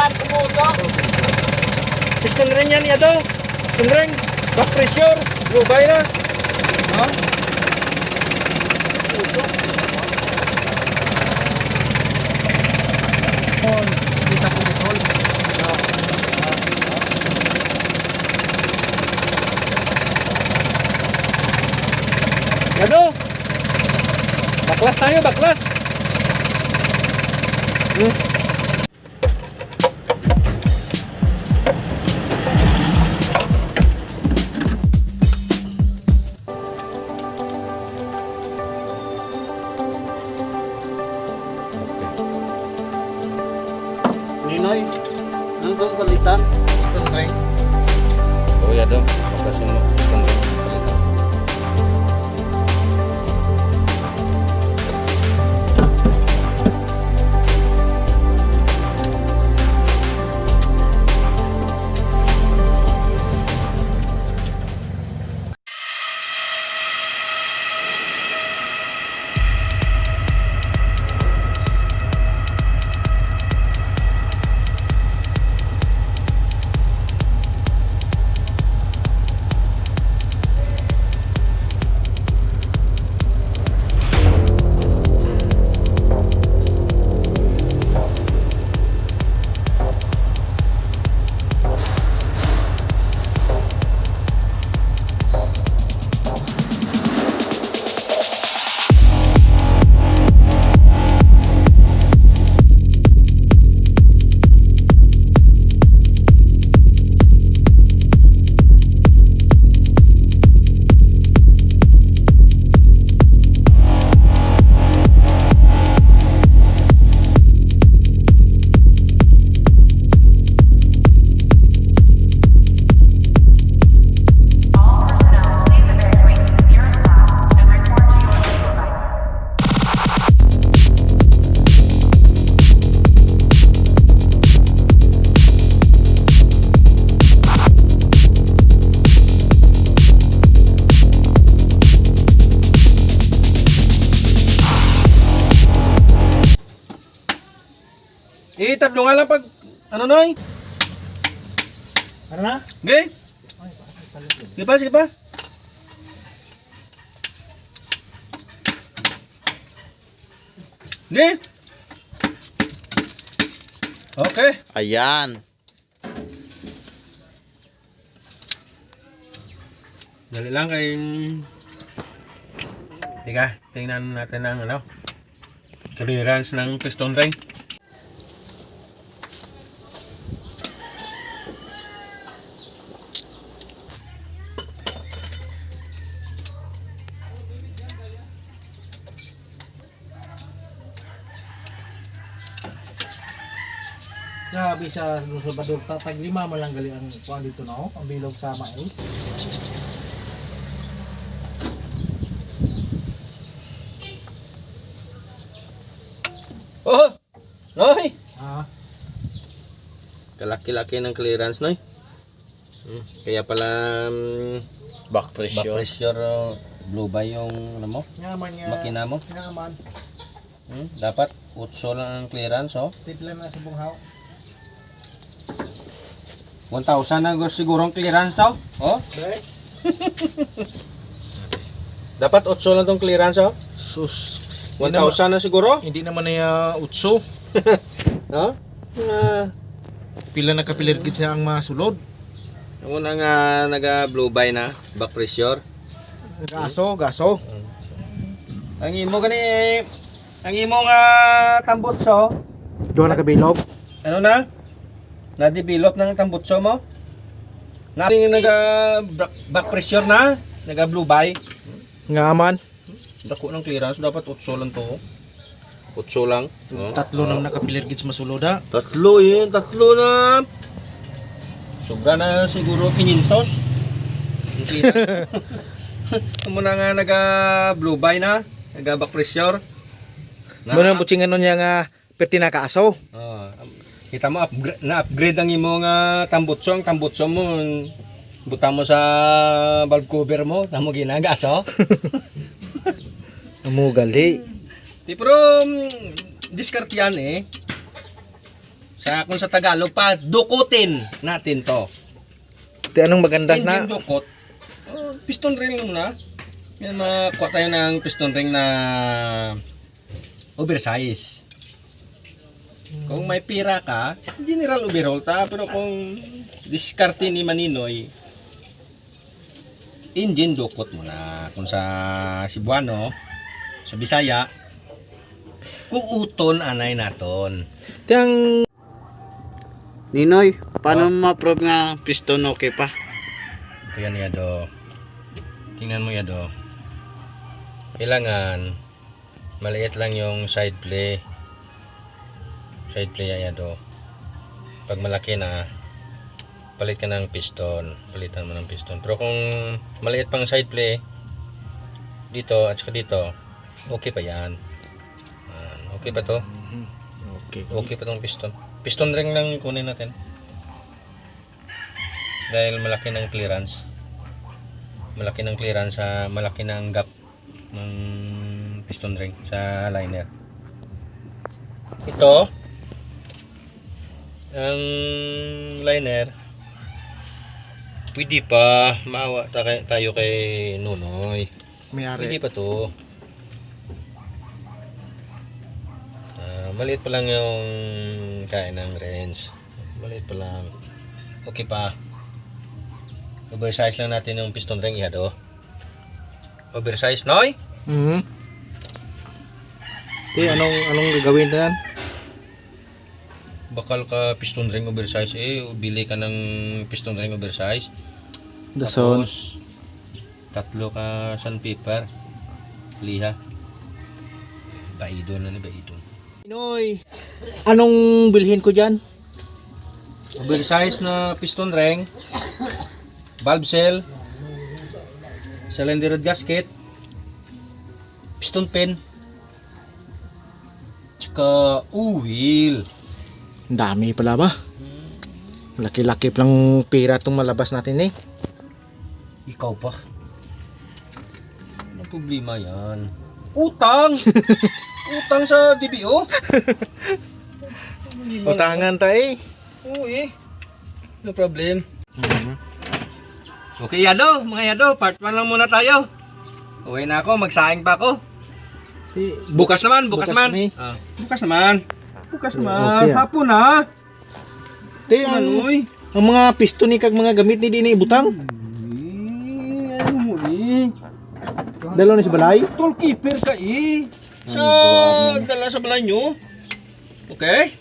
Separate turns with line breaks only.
Yan, pumusok.
Piston ring yan ito. Piston ring. Back pressure. Lubay na. Ha?
Pusok.
Kita po control. Ano? Baklas tayo, baklas.
Ninoy, nandun palitan.
Piston ring.
Oh ya dong, baklasin mo. Piston ring. Palitan.
All personnel, please evacuate to the nearest lab and report to your supervisor.
Tatlo nga lang pag... Ano, Noy?
Ano na?
Okay? Sige pa, sige pa. Sige. Okay.
Ayan.
Dali lang kay... Teka, tingnan natin ang ano. Clearance ng piston ring.
Sabi sa Salvador, tatag 5 malang gali ang kuha dito na ang bilog sa mais.
Oh! Noy!
Ah,
Kalaki-laki ng clearance, Noy. Kaya pala...
Back
back
pressure.
pressure, blue by yung ano mo,
yaman niya.
makina mo.
Yaman.
Dapat 8 lang ang clearance, oh.
Tiplan na sa bunghaw.
1,000 na siguro ang clearance to. Oh,
Dahil,
dapat 8 lang tong clearance, oh.
sus.
1,000 na siguro.
Hindi naman na utso.
Oh?
Pila na kapilir gid siya ang masulod.
Ang una nga naga-blue by na, back pressure.
Gaso, gaso.
Ang imo gani, ang imo nga tambutso,
Diyo na kabilog.
ano na? Na-develop ng tambutso mo? Nating back pressure na, naga blue by.
Ngaman.
Dako ng clearance, dapat 8 lang to. 8 lang. Oh.
Tatlo naman nakapilir gid sa masulod ha.
Tatlo yun, tatlo na. Sobra na siguro 500. Hindi na. Muna nga naga blue by na, naga back pressure.
Muna butsingan nun niya nga perti na kaaso.
Kita mo na-upgrade ang imo nga tambutso, ang tambutso mo butang mo sa valve cover mo, tamo ginagaso.
Amugal di.
Di pero discard yan eh. Kung sa Tagalog pa, dukutin natin to.
Ti anong magandas na?
Engine dukot. Piston ring muna. Yan, makuha tayo ng piston ring na oversize. Kung may pira ka, general overhaul ta. Pero kung diskarte ni Maninoy, engine dukot muna. Kung sa Cebuano, sa Bisaya, kuuton anay naton.
Ti ang
Ninoy, paano ma-prove nga piston okay pa?
Ito yan yado. Tingnan mo yado. Kailangan maliit lang yung side play. Side play yado. Pag malaki na, palit ka ng piston. Palitan mo ng piston. Pero kung maliit pang side play, dito at saka dito, okay pa yan. Okay pa to?
okay.
Okay pa tong piston. Piston ring lang kunin natin. Dahil malaki ng clearance. Malaki ng clearance sa malaki ng gap ng piston ring sa liner. Ito ang liner. Pwede pa maawa tayo kay Nunoy. Pwede pa to. Maliit pa lang yung kain ng range. Maliit pa lang. Okay pa. Oversize lang natin yung piston ring ihado. Oversize, Noy?
Ti anong gagawin na yan?
Bakal ka piston ring oversize bili ka ng piston ring oversize.
Dason.
Tapos, 3 ka sandpaper. Liha. Baidon na ni baidon.
Pinoy, anong bilhin ko dyan?
Oversize na piston ring, valve seal, cylinder head gasket, piston pin, tsaka oil.
Ang dami pala ba? Laki-laki palang pira itong malabas natin eh.
Ikaw pa. Ano problema yan? Utang! Utang sa DBO?
Utangan tayo eh.
Oo eh. No problem. Okay Yado, mga Yado, part 1 lang muna tayo. Uwi na ako, magsaing pa ako. Bukas naman.
Bukas na eh.
Bukas naman.
Okay, ah.
Hapon na.
Ti ang
Manoy.
mga piston ni kag mga gamit ni dinhi butang.
Ano mo eh?
Dalo ni sa balay.
Tollkeeper ka eh. Sa dala sa balay nyo. Okay?